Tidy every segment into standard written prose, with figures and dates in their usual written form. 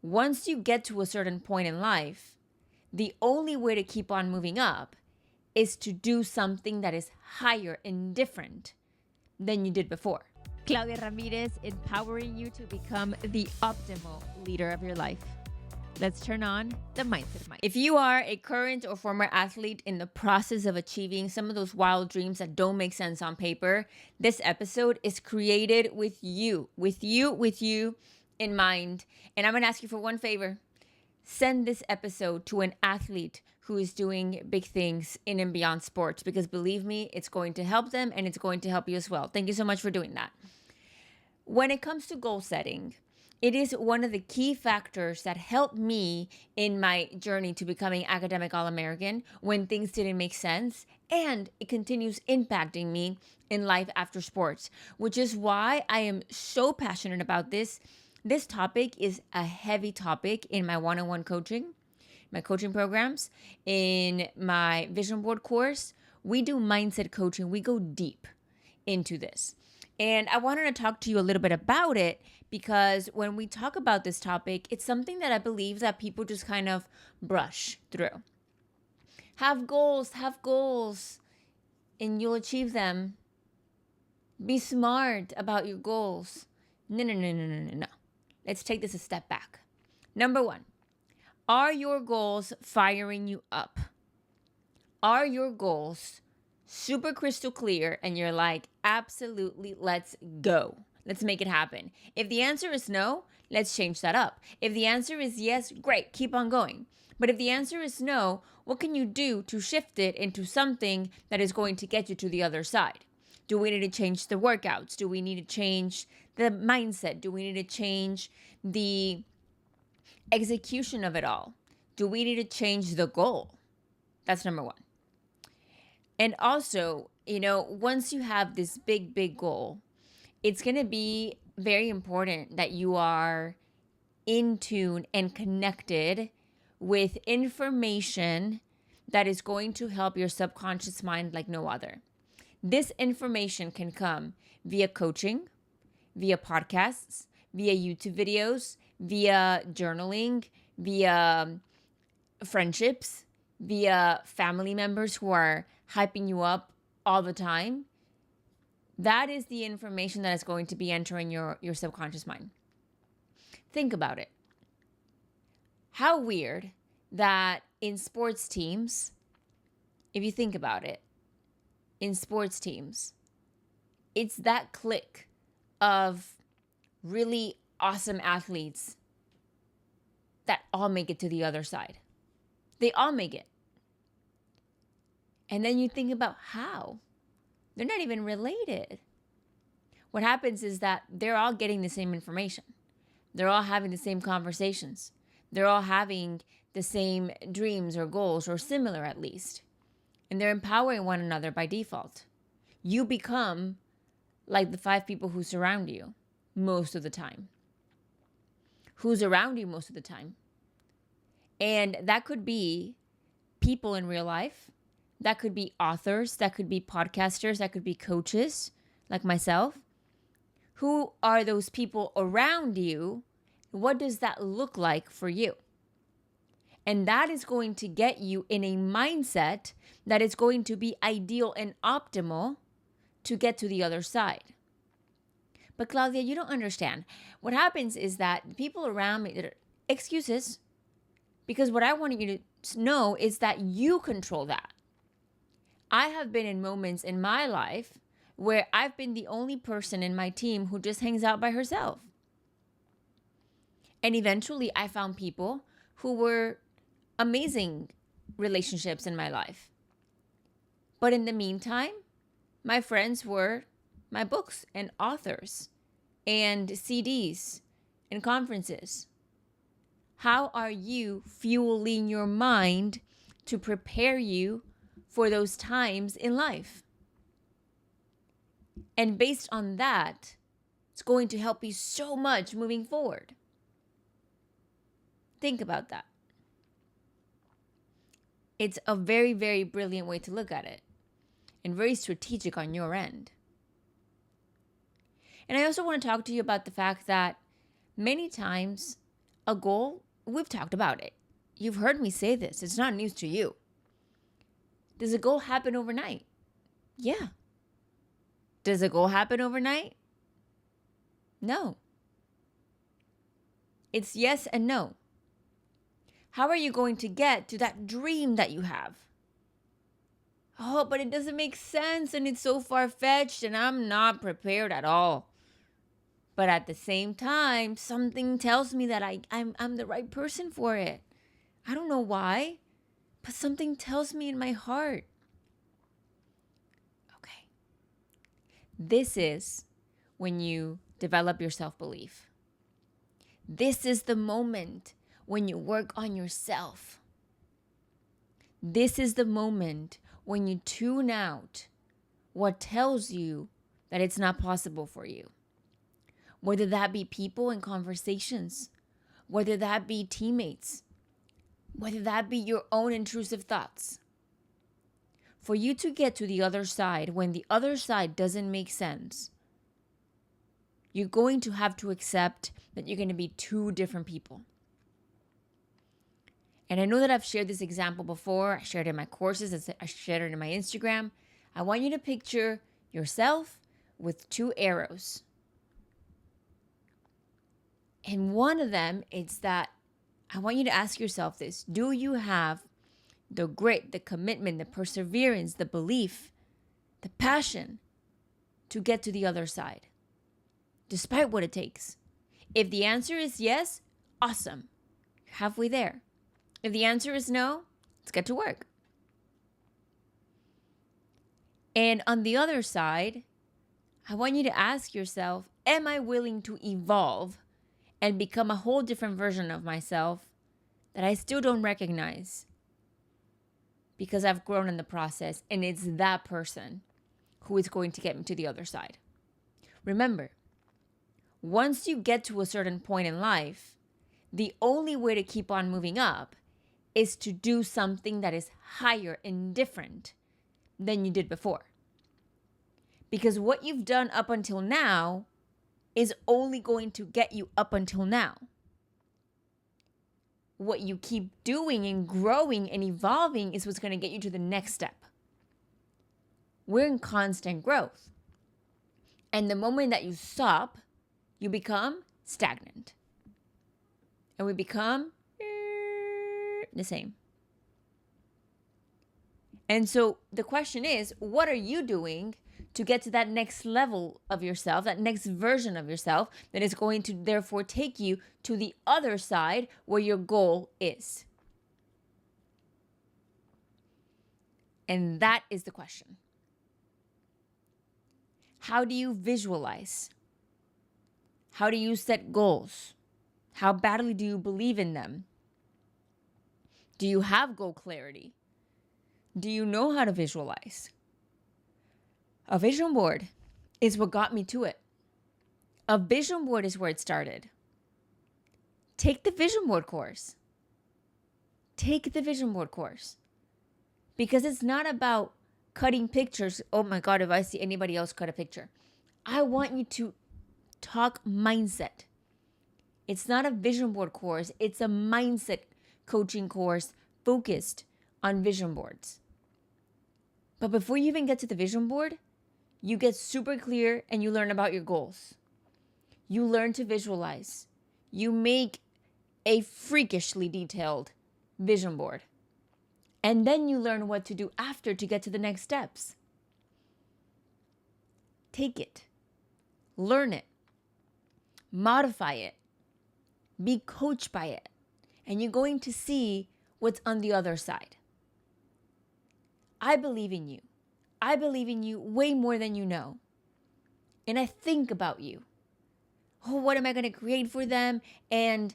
once you get to a certain point in life, the only way to keep on moving up is to do something that is higher and different than you did before. Claudia Ramirez, empowering you to become the optimal leader of your life. Let's turn on the mindset mic. If you are a current or former athlete in the process of achieving some of those wild dreams that don't make sense on paper, this episode is created with you in mind. And I'm going to ask you for one favor. Send this episode to an athlete who is doing big things in and beyond sports, because believe me, it's going to help them and it's going to help you as well. Thank you so much for doing that. When it comes to goal setting, it is one of the key factors that helped me in my journey to becoming academic All-American when things didn't make sense, and it continues impacting me in life after sports, which is why I am so passionate about this. This topic is a heavy topic in my one-on-one coaching, my coaching programs, in my vision board course. We do mindset coaching. We go deep into this. And I wanted to talk to you a little bit about it because when we talk about this topic, it's something that I believe that people just kind of brush through. Have goals, and you'll achieve them. Be smart about your goals. No. Let's take this a step back. Number one, are your goals firing you up? Are your goals super crystal clear and you're like, absolutely, let's go. Let's make it happen. If the answer is no, let's change that up. If the answer is yes, great, keep on going. But if the answer is no, what can you do to shift it into something that is going to get you to the other side? Do we need to change the workouts? Do we need to change the mindset? Do we need to change the execution of it all? Do we need to change the goal? That's number one. And also, once you have this big goal, it's going to be very important that you are in tune and connected with information that is going to help your subconscious mind like no other. This information can come via coaching, via podcasts, via YouTube videos, via journaling, via friendships, via family members who are hyping you up all the time. That is the information that is going to be entering your subconscious mind. Think about it. How weird that in sports teams, if you think about it, in sports teams, it's that clique of really awesome athletes that all make it to the other side. They all make it. And then you think about how. They're not even related. What happens is that they're all getting the same information. They're all having the same conversations. They're all having the same dreams or goals, or similar at least. And they're empowering one another by default. You become like the 5 people who surround you most of the time. Who's around you most of the time? And that could be people in real life. That could be authors. That could be podcasters. That could be coaches like myself. Who are those people around you? What does that look like for you? And that is going to get you in a mindset that is going to be ideal and optimal to get to the other side. But Claudia, you don't understand. What happens is that people around me, that are excuses, because what I want you to know is that you control that. I have been in moments in my life where I've been the only person in my team who just hangs out by herself. And eventually I found people who were amazing relationships in my life. But in the meantime, my friends were my books and authors and CDs and conferences. How are you fueling your mind to prepare you for those times in life? And based on that, it's going to help you so much moving forward. Think about that. It's a very, very brilliant way to look at it, and very strategic on your end. And I also want to talk to you about the fact that many times a goal, we've talked about it. You've heard me say this. It's not news to you. Does a goal happen overnight? Yeah. Does a goal happen overnight? No. It's yes and no. How are you going to get to that dream that you have? Oh, but it doesn't make sense and it's so far-fetched and I'm not prepared at all. But at the same time, something tells me that I'm the right person for it. I don't know why, but something tells me in my heart. Okay. This is when you develop your self-belief. This is the moment when you work on yourself. This is the moment when you tune out what tells you that it's not possible for you. Whether that be people and conversations, whether that be teammates, whether that be your own intrusive thoughts. For you to get to the other side when the other side doesn't make sense, you're going to have to accept that you're going to be two different people. And I know that I've shared this example before. I shared it in my courses. I shared it in my Instagram. I want you to picture yourself with two arrows. And one of them is that I want you to ask yourself this. Do you have the grit, the commitment, the perseverance, the belief, the passion to get to the other side, despite what it takes? If the answer is yes, awesome. You're halfway there. If the answer is no, let's get to work. And on the other side, I want you to ask yourself, am I willing to evolve and become a whole different version of myself that I still don't recognize because I've grown in the process, and it's that person who is going to get me to the other side. Remember, once you get to a certain point in life, the only way to keep on moving up is to do something that is higher and different than you did before. Because what you've done up until now is only going to get you up until now. What you keep doing and growing and evolving is what's going to get you to the next step. We're in constant growth. And the moment that you stop, you become stagnant. And we become the same. And so the question is, what are you doing to get to that next level of yourself, that next version of yourself that is going to therefore take you to the other side where your goal is? And that is the question. How do you visualize? How do you set goals? How badly do you believe in them? Do you have goal clarity? Do you know how to visualize? A vision board is what got me to it. A vision board is where it started. Take the vision board course. Take the vision board course. Because it's not about cutting pictures. Oh my God, if I see anybody else cut a picture. I want you to talk mindset. It's not a vision board course. It's a mindset coaching course focused on vision boards. But before you even get to the vision board, you get super clear and you learn about your goals. You learn to visualize. You make a freakishly detailed vision board. And then you learn what to do after to get to the next steps. Take it. Learn it. Modify it. Be coached by it. And you're going to see what's on the other side. I believe in you. I believe in you way more than you know. And I think about you. Oh, what am I going to create for them? And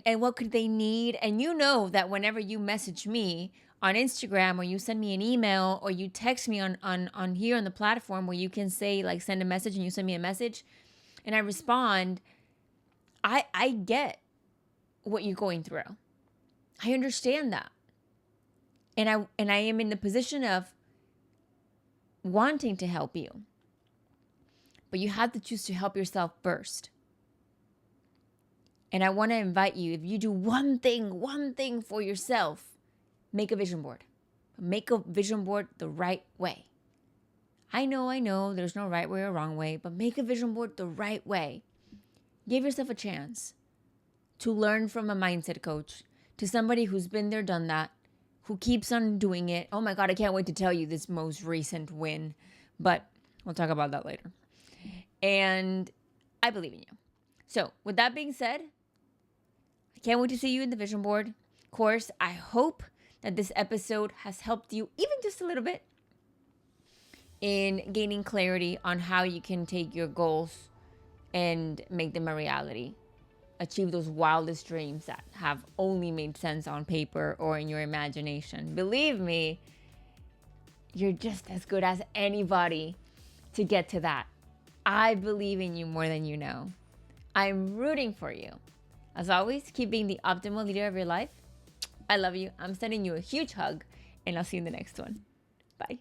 what could they need? And you know that whenever you message me on Instagram, or you send me an email, or you text me on here on the platform where you can say, like, send a message and you send me a message and I respond, I get what you're going through. I understand that. And I am in the position of wanting to help you. But you have to choose to help yourself first. And I want to invite you, if you do one thing for yourself, make a vision board. Make a vision board the right way. I know, there's no right way or wrong way, but make a vision board the right way. Give yourself a chance to learn from a mindset coach, to somebody who's been there, done that, who keeps on doing it. Oh my God, I can't wait to tell you this most recent win, but we'll talk about that later. And I believe in you. So with that being said, I can't wait to see you in the vision board course. I hope that this episode has helped you even just a little bit in gaining clarity on how you can take your goals and make them a reality. Achieve those wildest dreams that have only made sense on paper or in your imagination. Believe me, you're just as good as anybody to get to that. I believe in you more than you know. I'm rooting for you. As always, keep being the optimal leader of your life. I love you. I'm sending you a huge hug, and I'll see you in the next one. Bye.